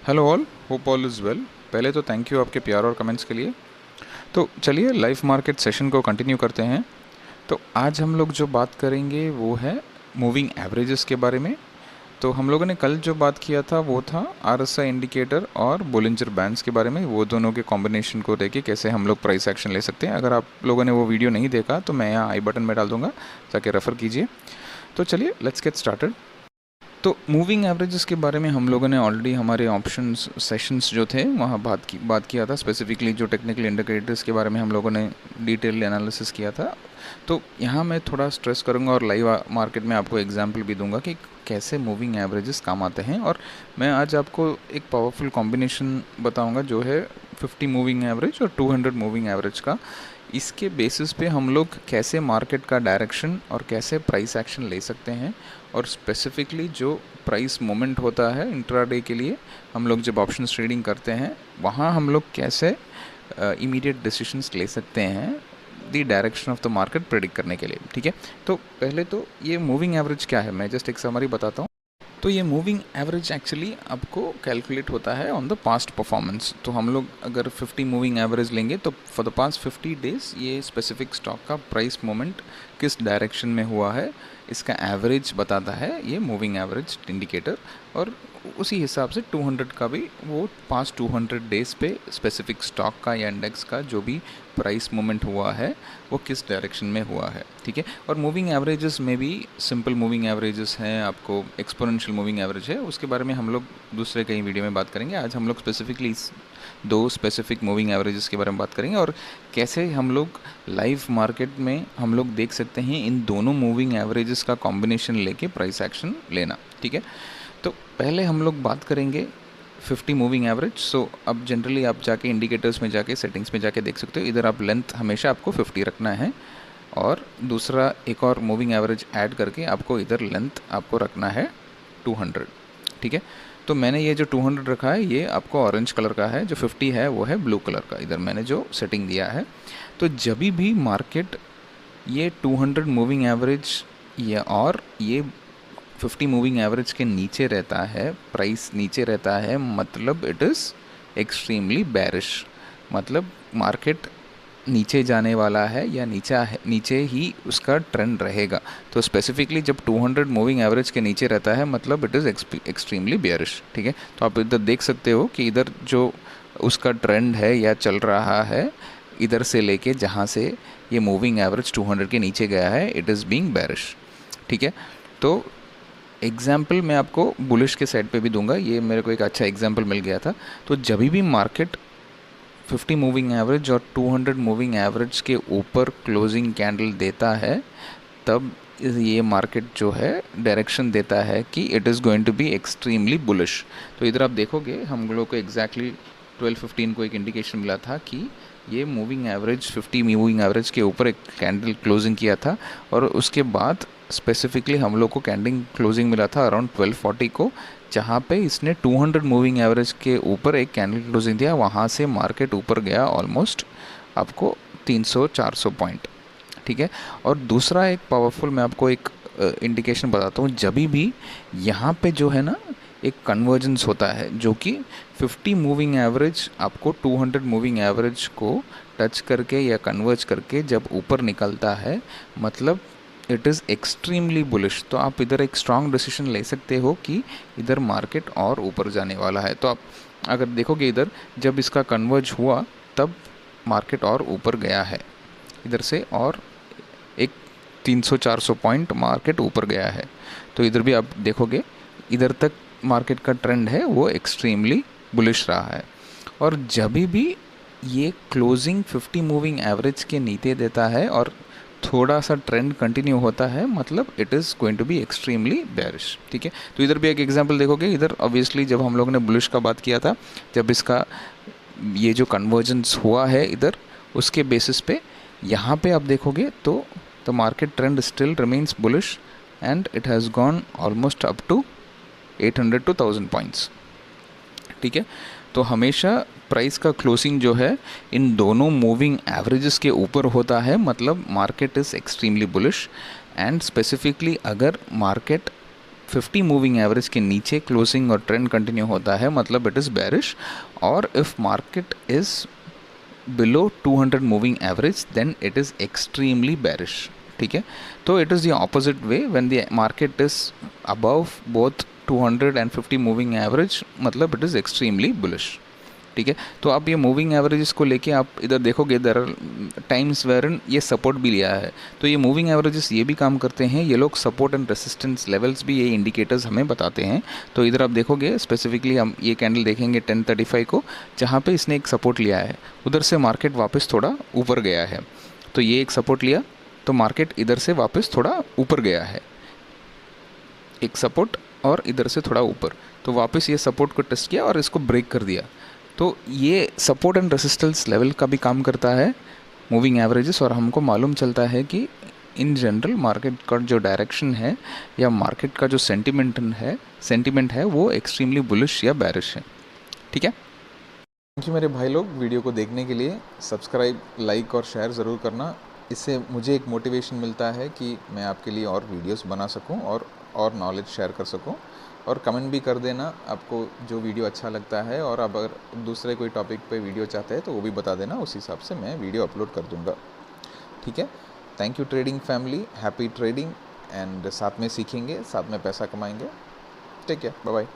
Hello all, hope all is well. पहले तो thank you आपके प्यार और कमेंट्स के लिए। तो चलिए लाइव मार्केट सेशन को कंटिन्यू करते हैं। तो आज हम लोग जो बात करेंगे वो है मूविंग एवरेजेस के बारे में। तो हम लोगों ने कल जो बात किया था वो था आरएसआई इंडिकेटर और बोलिंजर बैंड्स के बारे में, वो दोनों के कॉम्बिनेशन को लेके कैसे हम लोग प्राइस एक्शन ले सकते हैं। अगर आप लोगों ने वो वीडियो नहीं देखा तो मैं यहाँ आई बटन में डाल दूंगा, जाके रेफ़र कीजिए। तो चलिए लेट्स गेट स्टार्टेड। तो मूविंग एवरेजेस के बारे में हम लोगों ने ऑलरेडी हमारे ऑप्शंस सेशंस जो थे वहाँ बात किया था। स्पेसिफिकली जो टेक्निकल इंडिकेटर्स के बारे में हम लोगों ने डिटेल एनालिसिस किया था। तो यहाँ मैं थोड़ा स्ट्रेस करूँगा और लाइव मार्केट में आपको एग्जांपल भी दूंगा कि कैसे मूविंग एवरेजेस काम आते हैं। और मैं आज आपको एक पावरफुल कॉम्बिनेशन बताऊँगा जो है 50 मूविंग एवरेज और 200 मूविंग एवरेज का। इसके बेसिस पे हम लोग कैसे मार्केट का डायरेक्शन और कैसे प्राइस एक्शन ले सकते हैं, और स्पेसिफिकली जो प्राइस मोमेंट होता है इंट्राडे के लिए हम लोग जब ऑप्शन ट्रेडिंग करते हैं वहाँ हम लोग कैसे इमीडिएट डिसीजंस ले सकते हैं the direction of the market predict करने के लिए। ठीक है, तो पहले तो ये मूविंग एवरेज क्या है मैं जस्ट एक समरी बताता हूँ। तो ये मूविंग एवरेज एक्चुअली आपको कैलकुलेट होता है ऑन द पास्ट परफॉर्मेंस। तो हम लोग अगर 50 मूविंग एवरेज लेंगे तो फॉर द पास्ट 50 डेज ये स्पेसिफिक स्टॉक का प्राइस मोमेंट किस डायरेक्शन में हुआ है इसका एवरेज बताता है ये मूविंग एवरेज इंडिकेटर। और उसी हिसाब से 200 का भी वो पास्ट 200 डेज पे स्पेसिफिक स्टॉक का या इंडेक्स का जो भी प्राइस मूवमेंट हुआ है वो किस डायरेक्शन में हुआ है। ठीक है, और मूविंग एवरेजेस में भी सिंपल मूविंग एवरेजेस हैं, आपको एक्सपोनेंशियल मूविंग एवरेज है, उसके बारे में हम लोग दूसरे कई वीडियो में बात करेंगे। आज हम लोग स्पेसिफिकली दो स्पेसिफिक मूविंग एवरेजेस के बारे में बात करेंगे और कैसे हम लोग लाइव मार्केट में हम लोग देख सकते हैं इन दोनों मूविंग एवरेजेस का कॉम्बिनेशन लेके प्राइस एक्शन लेना। ठीक है, तो पहले हम लोग बात करेंगे 50 मूविंग एवरेज। सो अब जनरली आप जाके इंडिकेटर्स में जाके सेटिंग्स में जाके देख सकते हो, इधर आप लेंथ हमेशा आपको 50 रखना है और दूसरा एक और मूविंग एवरेज ऐड करके आपको इधर लेंथ आपको रखना है 200। ठीक है, तो मैंने ये जो 200 रखा है ये आपको ऑरेंज कलर का है, जो 50 है वो है ब्लू कलर का, इधर मैंने जो सेटिंग दिया है। तो जब भी मार्केट ये 200 मूविंग एवरेज ये 50 मूविंग एवरेज के नीचे रहता है, प्राइस नीचे रहता है, मतलब इट इज़ एक्सट्रीमली बेरिश, मतलब मार्केट नीचे जाने वाला है या नीचे ही उसका ट्रेंड रहेगा। तो स्पेसिफिकली जब 200 मूविंग एवरेज के नीचे रहता है मतलब इट इज़ एक्सट्रीमली बेरिश। ठीक है, तो आप इधर देख सकते हो कि इधर जो उसका ट्रेंड है या चल रहा है इधर से लेके जहाँ से ये मूविंग एवरेज 200 के नीचे गया है इट इज़ बीइंग बेरिश। ठीक है, तो एग्जाम्पल मैं आपको बुलिश के साइड पे भी दूंगा, ये मेरे को एक अच्छा एग्जाम्पल मिल गया था। तो जब भी मार्केट 50 मूविंग एवरेज और 200 मूविंग एवरेज के ऊपर क्लोजिंग कैंडल देता है तब ये मार्केट जो है डायरेक्शन देता है कि it is going to be extremely bullish. तो इधर आप देखोगे हम लोग को एग्जैक्टली 12:15 को एक इंडिकेशन मिला था कि ये मूविंग एवरेज 50 मूविंग एवरेज के ऊपर एक कैंडल क्लोजिंग किया था और उसके बाद स्पेसिफिकली हम लोग को कैंडल क्लोजिंग मिला था अराउंड 12:40 को, जहाँ पे इसने 200 मूविंग एवरेज के ऊपर एक कैंडल क्लोजिंग दिया। वहाँ से मार्केट ऊपर गया ऑलमोस्ट आपको 300-400 पॉइंट। ठीक है, और दूसरा एक पावरफुल मैं आपको एक इंडिकेशन बताता हूँ, जब भी यहाँ पे जो है ना एक कन्वर्जेंस होता है जो कि 50 मूविंग एवरेज आपको 200 मूविंग एवरेज को टच करके या कन्वर्ज करके जब ऊपर निकलता है मतलब इट इज़ एक्सट्रीमली बुलिश। तो आप इधर एक स्ट्रॉन्ग डिसीजन ले सकते हो कि इधर मार्केट और ऊपर जाने वाला है। तो आप अगर देखोगे इधर जब इसका कन्वर्ज हुआ तब मार्केट और ऊपर गया है इधर से, और एक 300-400 पॉइंट मार्केट ऊपर गया है। तो इधर भी आप देखोगे इधर तक मार्केट का ट्रेंड है वो एक्सट्रीमली बुलिश रहा है। और जब भी ये क्लोजिंग 50 मूविंग एवरेज के नीचे देता है और थोड़ा सा ट्रेंड कंटिन्यू होता है मतलब it is going to be extremely bearish. ठीक है, तो इधर भी एक एग्जांपल देखोगे, इधर ऑब्वियसली जब हम लोग ने बुलिश का बात किया था, जब इसका ये जो कन्वर्जेंस हुआ है इधर उसके बेसिस पे यहाँ पे आप देखोगे तो the market trend still remains bullish and it has gone almost up to 800 to 1000 points. ठीक है, तो हमेशा प्राइस का क्लोजिंग जो है इन दोनों मूविंग एवरेजेस के ऊपर होता है मतलब market is extremely bullish. And specifically अगर मार्केट 50 मूविंग एवरेज के नीचे क्लोजिंग और ट्रेंड कंटिन्यू होता है मतलब इट इज़ बेरिश, और if market is below 200 moving average then it is extremely bearish. ठीक है, तो it is the opposite way, when the market is above both 200 and 50 moving average मतलब it is extremely bullish. ठीक है, तो आप ये मूविंग एवरेजेस को लेके आप इधर देखोगे, देयर आर टाइम्स वेरन ये सपोर्ट भी लिया है, तो ये मूविंग एवरेजेस ये भी काम करते हैं, ये लोग सपोर्ट एंड रेसिस्टेंस लेवल्स भी ये इंडिकेटर्स हमें बताते हैं। तो इधर आप देखोगे स्पेसिफिकली हम ये कैंडल देखेंगे 1035 को, जहाँ पे इसने एक सपोर्ट लिया है, उधर से मार्केट वापस थोड़ा ऊपर गया है, तो ये एक सपोर्ट लिया तो मार्केट इधर से वापस थोड़ा ऊपर गया है, एक सपोर्ट और इधर से थोड़ा ऊपर, तो वापस ये सपोर्ट को टेस्ट किया और इसको ब्रेक कर दिया। तो ये सपोर्ट एंड रेसिस्टेंस लेवल का भी काम करता है मूविंग एवरेजेस, और हमको मालूम चलता है कि इन जनरल मार्केट का जो डायरेक्शन है या मार्केट का जो सेंटिमेंट है वो एक्सट्रीमली बुलिश या बैरिश है। ठीक है, थैंक यू मेरे भाई लोग वीडियो को देखने के लिए। सब्सक्राइब, लाइक और शेयर ज़रूर करना, इससे मुझे एक मोटिवेशन मिलता है कि मैं आपके लिए और वीडियोस बना सकूं और नॉलेज शेयर कर सकूं। और कमेंट भी कर देना आपको जो वीडियो अच्छा लगता है, और अगर दूसरे कोई टॉपिक पे वीडियो चाहते हैं तो वो भी बता देना, उस हिसाब से मैं वीडियो अपलोड कर दूंगा। ठीक है, thank you trading family, happy trading, and साथ में सीखेंगे, साथ में पैसा कमाएंगे। Take care, bye bye.